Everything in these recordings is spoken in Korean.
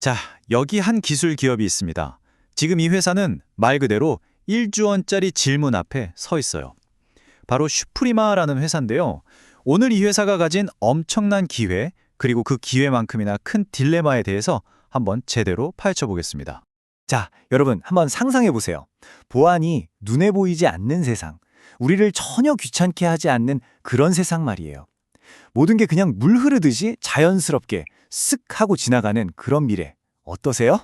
자, 여기 한 기술 기업이 있습니다. 지금 이 회사는 말 그대로 1조 원짜리 질문 앞에 서 있어요. 바로 슈프리마라는 회사인데요. 오늘 이 회사가 가진 엄청난 기회, 그리고 그 기회만큼이나 큰 딜레마에 대해서 한번 제대로 파헤쳐 보겠습니다. 자, 여러분 한번 상상해 보세요. 보안이 눈에 보이지 않는 세상, 우리를 전혀 귀찮게 하지 않는 그런 세상 말이에요. 모든 게 그냥 물 흐르듯이 자연스럽게 쓱 하고 지나가는 그런 미래. 어떠세요?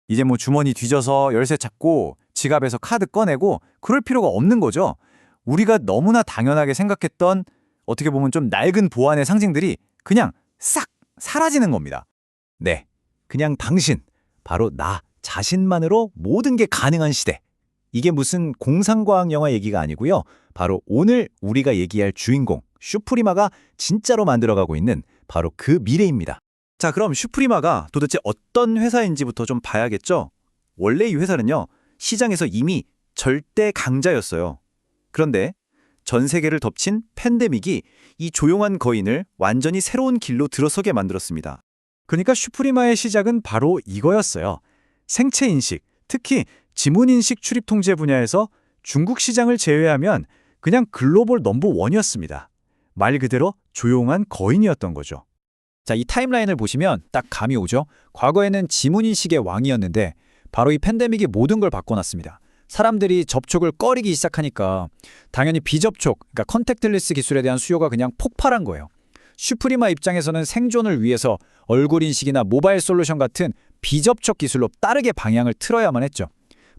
이제 뭐 주머니 뒤져서 열쇠 찾고 지갑에서 카드 꺼내고 그럴 필요가 없는 거죠. 우리가 너무나 당연하게 생각했던 어떻게 보면 좀 낡은 보안의 상징들이 그냥 싹 사라지는 겁니다. 네, 그냥 당신, 바로 나 자신만으로 모든 게 가능한 시대. 이게 무슨 공상과학 영화 얘기가 아니고요. 바로 오늘 우리가 얘기할 주인공 슈프리마가 진짜로 만들어가고 있는 바로 그 미래입니다. 자, 그럼 슈프리마가 도대체 어떤 회사인지부터 좀 봐야겠죠? 원래 이 회사는요, 시장에서 이미 절대 강자였어요. 그런데 전 세계를 덮친 팬데믹이 이 조용한 거인을 완전히 새로운 길로 들어서게 만들었습니다. 그러니까 슈프리마의 시작은 바로 이거였어요. 생체 인식, 특히 지문 인식 출입 통제 분야에서 중국 시장을 제외하면 그냥 글로벌 넘버 원이었습니다. 말 그대로 조용한 거인이었던 거죠. 자, 이 타임라인을 보시면 딱 감이 오죠? 과거에는 지문인식의 왕이었는데 바로 이 팬데믹이 모든 걸 바꿔놨습니다. 사람들이 접촉을 꺼리기 시작하니까 당연히 비접촉, 그러니까 컨택트리스 기술에 대한 수요가 그냥 폭발한 거예요. 슈프리마 입장에서는 생존을 위해서 얼굴 인식이나 모바일 솔루션 같은 비접촉 기술로 빠르게 방향을 틀어야만 했죠.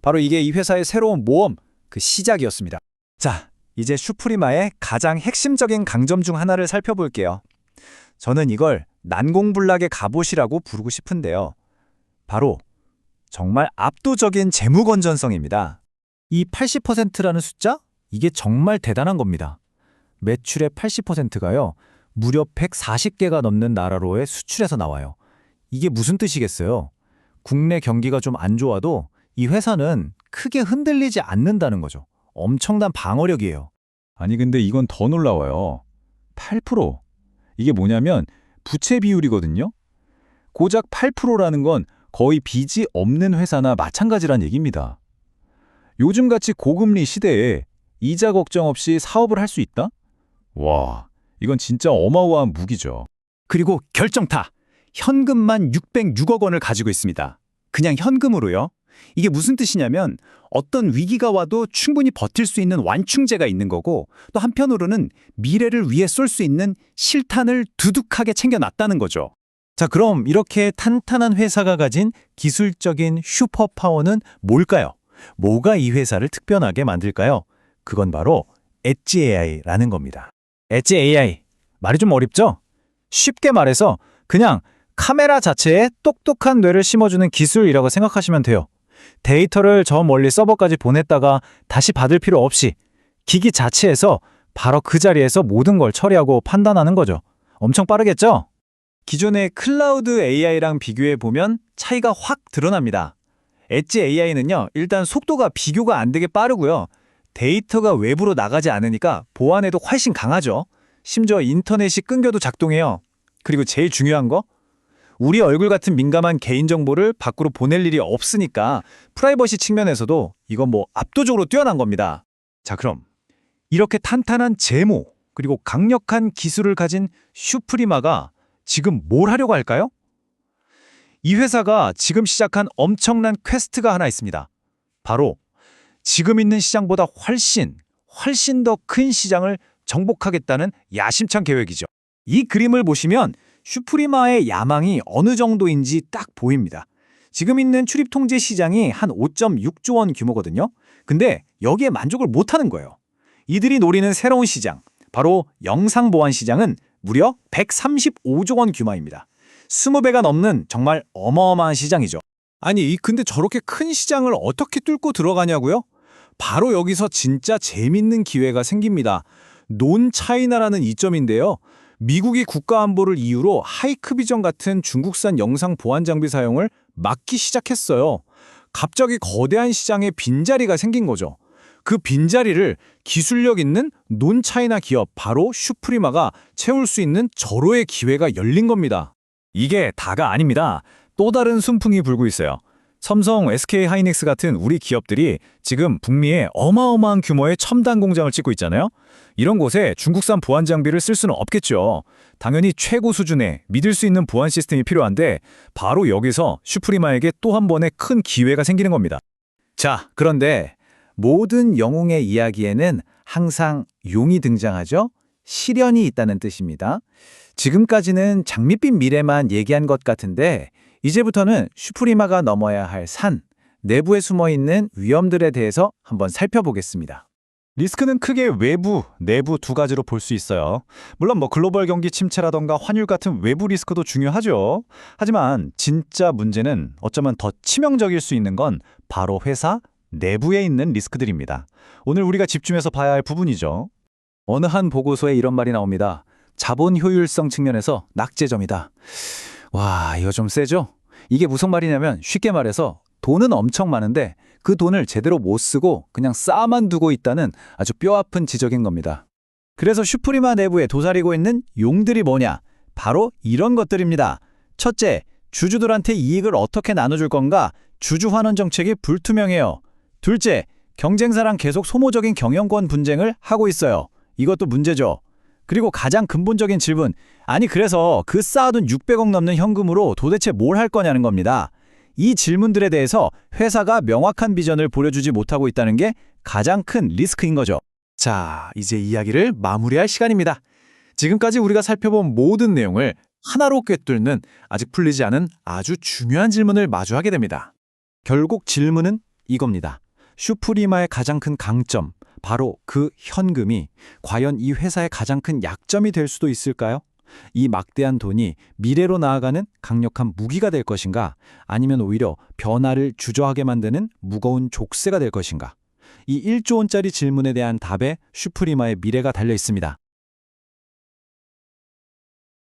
바로 이게 이 회사의 새로운 모험, 그 시작이었습니다. 자, 이제 슈프리마의 가장 핵심적인 강점 중 하나를 살펴볼게요. 저는 이걸 난공불락의 갑옷이라고 부르고 싶은데요. 바로 정말 압도적인 재무 건전성입니다. 이 80%라는 숫자? 이게 정말 대단한 겁니다. 매출의 80%가요. 무려 140개가 넘는 나라로의 수출에서 나와요. 이게 무슨 뜻이겠어요? 국내 경기가 좀 안 좋아도 이 회사는 크게 흔들리지 않는다는 거죠. 엄청난 방어력이에요. 아니 근데 이건 더 놀라워요. 8%. 이게 뭐냐면 부채 비율이거든요. 고작 8%라는 건 거의 빚이 없는 회사나 마찬가지란 얘기입니다. 요즘같이 고금리 시대에 이자 걱정 없이 사업을 할 수 있다? 와, 이건 진짜 어마어마한 무기죠. 그리고 결정타! 현금만 606억 원을 가지고 있습니다. 그냥 현금으로요. 이게 무슨 뜻이냐면 어떤 위기가 와도 충분히 버틸 수 있는 완충제가 있는 거고, 또 한편으로는 미래를 위해 쏠 수 있는 실탄을 두둑하게 챙겨놨다는 거죠. 자, 그럼 이렇게 탄탄한 회사가 가진 기술적인 슈퍼파워는 뭘까요? 뭐가 이 회사를 특별하게 만들까요? 그건 바로 엣지 AI라는 겁니다. 엣지 AI. 말이 좀 어렵죠? 쉽게 말해서 그냥 카메라 자체에 똑똑한 뇌를 심어주는 기술이라고 생각하시면 돼요. 데이터를 저 멀리 서버까지 보냈다가 다시 받을 필요 없이 기기 자체에서 바로 그 자리에서 모든 걸 처리하고 판단하는 거죠. 엄청 빠르겠죠? 기존의 클라우드 AI랑 비교해 보면 차이가 확 드러납니다. 엣지 AI는요, 일단 속도가 비교가 안 되게 빠르고요. 데이터가 외부로 나가지 않으니까 보안에도 훨씬 강하죠. 심지어 인터넷이 끊겨도 작동해요. 그리고 제일 중요한 거? 우리 얼굴 같은 민감한 개인정보를 밖으로 보낼 일이 없으니까 프라이버시 측면에서도 이건 뭐 압도적으로 뛰어난 겁니다. 자, 그럼 이렇게 탄탄한 재무 그리고 강력한 기술을 가진 슈프리마가 지금 뭘 하려고 할까요? 이 회사가 지금 시작한 엄청난 퀘스트가 하나 있습니다. 바로 지금 있는 시장보다 훨씬 더 큰 시장을 정복하겠다는 야심찬 계획이죠. 이 그림을 보시면 슈프리마의 야망이 어느 정도인지 딱 보입니다. 지금 있는 출입 통제 시장이 한 5.6조 원 규모거든요. 근데 여기에 만족을 못하는 거예요. 이들이 노리는 새로운 시장, 바로 영상보안 시장은 무려 135조 원 규모입니다. 20배가 넘는 정말 어마어마한 시장이죠. 아니, 근데 저렇게 큰 시장을 어떻게 뚫고 들어가냐고요? 바로 여기서 진짜 재밌는 기회가 생깁니다. 논 차이나라는 이점인데요. 미국이 국가안보를 이유로 하이크비전 같은 중국산 영상 보안 장비 사용을 막기 시작했어요. 갑자기 거대한 시장에 빈자리가 생긴 거죠. 그 빈자리를 기술력 있는 논 차이나 기업 바로 슈프리마가 채울 수 있는 절호의 기회가 열린 겁니다. 이게 다가 아닙니다. 또 다른 순풍이 불고 있어요. 삼성, SK 하이닉스 같은 우리 기업들이 지금 북미에 어마어마한 규모의 첨단 공장을 짓고 있잖아요. 이런 곳에 중국산 보안 장비를 쓸 수는 없겠죠. 당연히 최고 수준의 믿을 수 있는 보안 시스템이 필요한데 바로 여기서 슈프리마에게 또 한 번의 큰 기회가 생기는 겁니다. 자, 그런데 모든 영웅의 이야기에는 항상 용이 등장하죠? 시련이 있다는 뜻입니다. 지금까지는 장밋빛 미래만 얘기한 것 같은데 이제부터는 슈프리마가 넘어야 할 산, 내부에 숨어있는 위험들에 대해서 한번 살펴보겠습니다. 리스크는 크게 외부, 내부 두 가지로 볼 수 있어요. 물론 글로벌 경기 침체라던가 환율 같은 외부 리스크도 중요하죠. 하지만 진짜 문제는 어쩌면 더 치명적일 수 있는 건 바로 회사 내부에 있는 리스크들입니다. 오늘 우리가 집중해서 봐야 할 부분이죠. 어느 한 보고서에 이런 말이 나옵니다. 자본 효율성 측면에서 낙제점이다. 와, 이거 좀 세죠? 이게 무슨 말이냐면 쉽게 말해서 돈은 엄청 많은데 그 돈을 제대로 못 쓰고 그냥 쌓아만 두고 있다는 아주 뼈아픈 지적인 겁니다. 그래서 슈프리마 내부에 도사리고 있는 용들이 뭐냐? 바로 이런 것들입니다. 첫째, 주주들한테 이익을 어떻게 나눠줄 건가? 주주 환원 정책이 불투명해요. 둘째, 경쟁사랑 계속 소모적인 경영권 분쟁을 하고 있어요. 이것도 문제죠. 그리고 가장 근본적인 질문, 아니 그래서 그 쌓아둔 600억 넘는 현금으로 도대체 뭘 할 거냐는 겁니다. 이 질문들에 대해서 회사가 명확한 비전을 보여주지 못하고 있다는 게 가장 큰 리스크인 거죠. 자, 이제 이야기를 마무리할 시간입니다. 지금까지 우리가 살펴본 모든 내용을 하나로 꿰뚫는 아직 풀리지 않은 아주 중요한 질문을 마주하게 됩니다. 결국 질문은 이겁니다. 슈프리마의 가장 큰 강점, 바로 그 현금이 과연 이 회사의 가장 큰 약점이 될 수도 있을까요? 이 막대한 돈이 미래로 나아가는 강력한 무기가 될 것인가? 아니면 오히려 변화를 주저하게 만드는 무거운 족쇄가 될 것인가? 이 1조 원짜리 질문에 대한 답에 슈프리마의 미래가 달려 있습니다.